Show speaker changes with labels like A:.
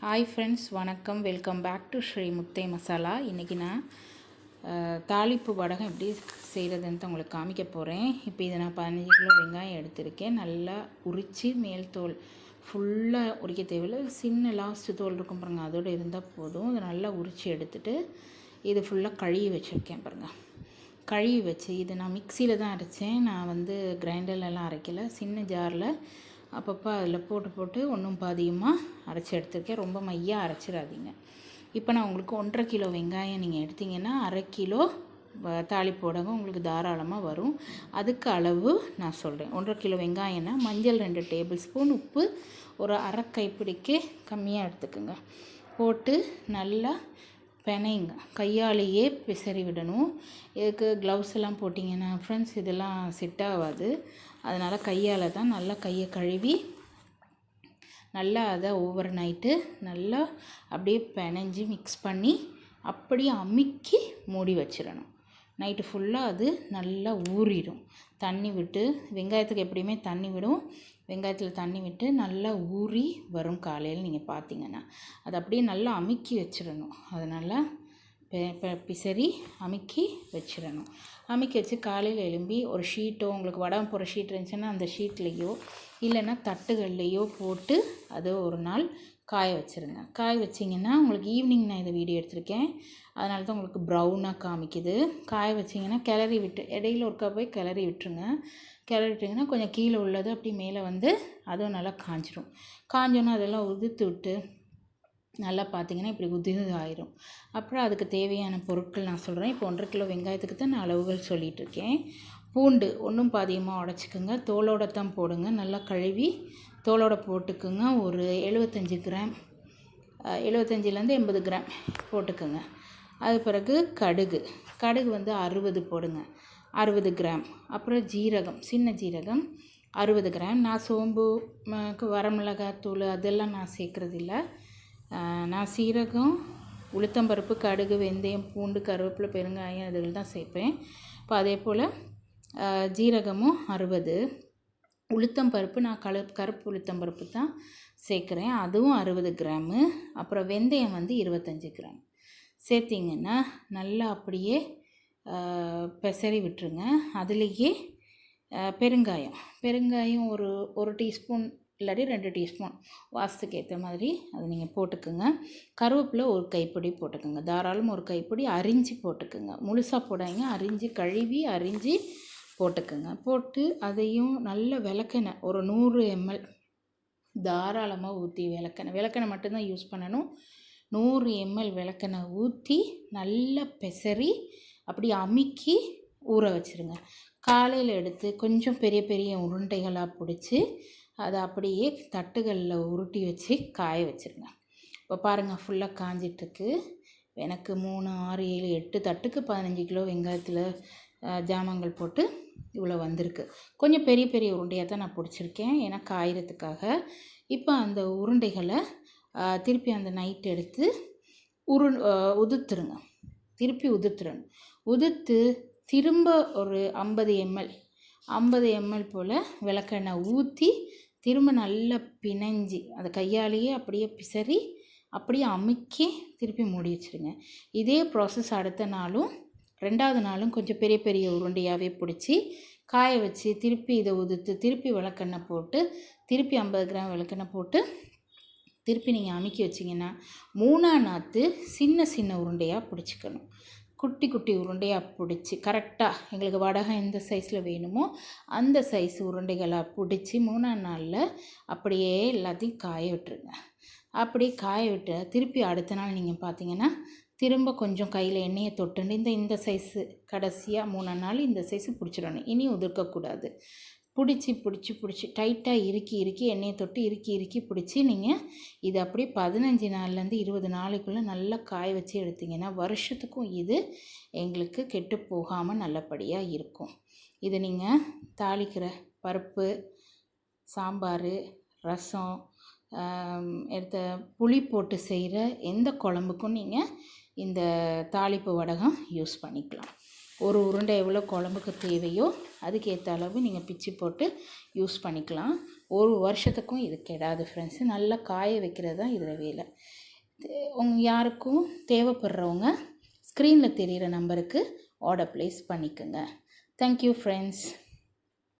A: Hi friends, வணக்கம். Welcome back to Sri முத்தை மசாலா. இன்றைக்கி நான் தாளிப்பு வடகம் எப்படி செய்கிறதுன்ட்டு உங்களுக்கு காமிக்க போகிறேன். இப்போ இதை நான் 15 கிலோ வெங்காயம் எடுத்திருக்கேன். நல்லா உரித்து மேல் தோல் ஃபுல்லாக உரிக்க தேவையில்லை, சின்ன லாஸ்ட்டு தோல் இருக்கும் பாருங்கள், அதோடு இருந்தால் போதும். அதை நல்லா உரித்து எடுத்துகிட்டு இது ஃபுல்லாக கழுவி வச்சுருக்கேன் பாருங்கள். கழுவி வச்சு இதை நான் மிக்சியில் தான் அரைச்சேன். நான் கிரைண்டர்லலாம் அரைக்கலை, சின்ன ஜாரில் அப்பப்போ அதில் போட்டு ஒன்றும் பாதியமாக அரைச்சி எடுத்துருக்கேன். ரொம்ப மையாக அரைச்சிடாதீங்க. இப்போ நான் உங்களுக்கு 1.5 கிலோ வெங்காயம் நீங்கள் எடுத்திங்கன்னா 1/2 கிலோ தாளிப்பு வடகம் உங்களுக்கு தாராளமாக வரும். அதுக்கு அளவு நான் சொல்கிறேன். 1.5 கிலோ வெங்காயம்னா மஞ்சள் 2 டேபிள் ஸ்பூன், உப்பு ஒரு அரை கைப்பிடிக்கு கம்மியாக எடுத்துக்கோங்க. போட்டு நல்லா பெனைங்க, கையாலேயே பிசறி விடணும். இதுக்கு க்ளவுஸ் எல்லாம் போட்டிங்கன்னா ஃப்ரெண்ட்ஸ் இதெல்லாம் செட் ஆகாது. அதனால் கையால் தான் நல்லா கையை கழுவி நல்லா அதை ஓவர் நைட்டு நல்லா அப்படியே பெனைஞ்சி மிக்ஸ் பண்ணி அப்படியே அமுக்கி மூடி வச்சிடணும். நைட்டு ஃபுல்லாக அது நல்லா ஊறிடும். தண்ணி விட்டு, வெங்காயத்துக்கு எப்படியுமே தண்ணி விடும், வெங்காயத்தில் தண்ணி விட்டு நல்லா ஊறி வரும். காலையில் நீங்கள் பார்த்தீங்கன்னா அதை அப்படியே நல்லா அமுக்கி வச்சிடணும். அதனால் பிசறி அமுக்கி வச்சிடணும். அமுக்கி வச்சு காலையில் எழும்பி ஒரு ஷீட்டோ, உங்களுக்கு வடம் போகிற ஷீட் இருந்துச்சுன்னா அந்த ஷீட்லேயோ இல்லைன்னா தட்டுகள்லேயோ போட்டு அதை ஒரு நாள் காய வச்சுருங்க. காய வச்சிங்கன்னா உங்களுக்கு ஈவினிங் நான் இதை வீடியோ எடுத்திருக்கேன், அதனால தான் உங்களுக்கு ப்ரௌனாக காமிக்குது. காய வச்சிங்கன்னா கிளறி விட்டு இடையில ஒருக்கா போய் கிளறி விட்டுருங்க. கிளறி விட்டிங்கன்னா கொஞ்சம் கீழே உள்ளது அப்படி மேலே அதுவும் நல்லா காஞ்சிடும். காஞ்சோன்னா அதெல்லாம் உதுத்து விட்டு நல்லா பார்த்திங்கன்னா இப்படி உதிர்ந்து ஆயிரும். அப்புறம் அதுக்கு தேவையான பொருட்கள் நான் சொல்கிறேன். இப்போ 1.5 கிலோ வெங்காயத்துக்கு தான் நான் அளவுகள் சொல்லிகிட்ருக்கேன். பூண்டு ஒன்றும் பாதியமாக உடச்சிக்கோங்க, தோலோடு தான் போடுங்க. நல்லா கழுவி தோலோடு போட்டுக்குங்க. ஒரு 75 கிராம், 75லேருந்து 80 கிராம் போட்டுக்குங்க. அது பிறகு கடுகு 60 போடுங்க, 60 கிராம். அப்புறம் ஜீரகம், சின்ன ஜீரகம் 60 கிராம். நான் சோம்பு, வரமிளகாத்தூள் அதெல்லாம் நான் சேர்க்குறதில்ல. நான் சீரகம், உளுத்தம்பருப்பு, கடுகு, வெந்தயம், பூண்டு, கருவேப்பிலை, பெருங்காயம் அதில் தான் சேர்ப்பேன். இப்போ அதே போல் ஜீரகமும் 60, உளுத்தம்பருப்பு நான் கருப்பு உளுத்தம்பருப்பு தான் சேர்க்குறேன், அதுவும் 60 கிராமு. அப்புறம் வெந்தயம் 25 கிராம் சேர்த்திங்கன்னா நல்லா அப்படியே பெசரி விட்டுருங்க. அதுலேயே பெருங்காயம் ஒரு டீஸ்பூன் இல்லாட்டி 2 டீஸ்பூன் வாசத்துக்கு ஏற்ற மாதிரி அதை நீங்கள் போட்டுக்குங்க. கருவேப்பிலை ஒரு கைப்பிடி போட்டுக்குங்க, தாராளமாக ஒரு கைப்பிடி அரிஞ்சு போட்டுக்குங்க. முழுசாக போடாங்க, கழுவி அரிஞ்சு போட்டுக்குங்க. போட்டு அதையும் நல்ல விளக்கெண்ணெய் ஒரு 100 ml தாராளமாக ஊற்றி, விளக்கெண்ணெய் மட்டும்தான் யூஸ் பண்ணணும். 100 ml விளக்கெண்ணெய் ஊற்றி நல்லா பெசரி அப்படி அமுக்கி ஊற வச்சுருங்க. காலையில் எடுத்து கொஞ்சம் பெரிய பெரிய உருண்டைகளாக பிடிச்சி அதை அப்படியே தட்டுகளில் உருட்டி வச்சு காய வச்சுருங்க. இப்போ பாருங்கள் ஃபுல்லாக காஞ்சிட்ருக்கு. எனக்கு 3, 6, 7, 8 தட்டுக்கு 15 கிலோ வெங்காயத்தில் ஜாமான்கள் போட்டு இவ்வளோ வந்திருக்கு. கொஞ்சம் பெரிய பெரிய உருண்டையாக தான் நான் பிடிச்சிருக்கேன், ஏன்னா காயறதுக்காக. இப்போ அந்த உருண்டைகளை திருப்பி அந்த நைட் எடுத்து உதுத்துருங்க. உதுத்து திரும்ப ஒரு 50 ml போல் விளக்கெண்ணெய் ஊற்றி திரும்ப நல்லா பிணைஞ்சி அதை கையாலேயே அப்படியே பிசறி அப்படியே அமுக்கி திருப்பி மூடி வச்சுருங்க. இதே ப்ராசஸ் அடுத்த நாளும் 2வது நாளும் கொஞ்சம் பெரிய பெரிய உருண்டையாகவே பிடிச்சி காய வச்சு திருப்பி இதை உதுத்து திருப்பி விளக்கெண்ணெய் போட்டு திருப்பி 50 கிராம் விளக்கெண்ணெய் போட்டு திருப்பி நீங்கள் அமுக்கி வச்சிங்கன்னா 3ஆம் நாற்று சின்ன சின்ன உருண்டையாக பிடிச்சிக்கணும். குட்டி குட்டி உருண்டையாக பிடிச்சி கரெக்டாக எங்களுக்கு வடகம் எந்த சைஸில் வேணுமோ அந்த சைஸ் உருண்டைகளாக பிடிச்சி 3ஆம் நாளில் அப்படியே எல்லாத்தையும் காய விட்டுருங்க. அப்படியே காய விட்டு திருப்பி அடுத்த நாள் நீங்கள் பார்த்தீங்கன்னா திரும்ப கொஞ்சம் கையில் எண்ணெயை தொட்டுண்டு இந்த சைஸு கடைசியாக 3ஆம் நாள் இந்த சைஸு பிடிச்சிடணும். இனி உதிர்க்கக்கூடாது. பிடிச்சி டைட்டாக இறுக்கி எண்ணெயை தொட்டு இறுக்கி பிடிச்சி நீங்கள் இது அப்படியே 15 நாள்லேருந்து 20 நாளைக்குள்ளே நல்லா காய வச்சு எடுத்திங்கன்னா வருஷத்துக்கும் இது எங்களுக்கு கெட்டு போகாமல் நல்லபடியாக இருக்கும். இது நீங்கள் தாளிக்கிற பருப்பு, சாம்பார், ரசம், புளி போட்டு செய்கிற எந்த குழம்புக்கும் நீங்கள் இந்த தாளிப்பு வடகம் யூஸ் பண்ணிக்கலாம். ஒரு உருண்டை எவ்வளோ குழம்புக்கு தேவையோ அதுக்கேற்ற அளவு நீங்கள் பிச்சு போட்டு யூஸ் பண்ணிக்கலாம். ஒரு வருஷத்துக்கும் இது கெடாது ஃப்ரெண்ட்ஸ். நல்லா காய வைக்கிறது தான் இதில் வேலை. யாருக்கும் தேவைப்படுறவங்க ஸ்க்ரீனில் தெரிகிற நம்பருக்கு ஆர்டர் ப்ளேஸ் பண்ணிக்கோங்க. Thank you friends.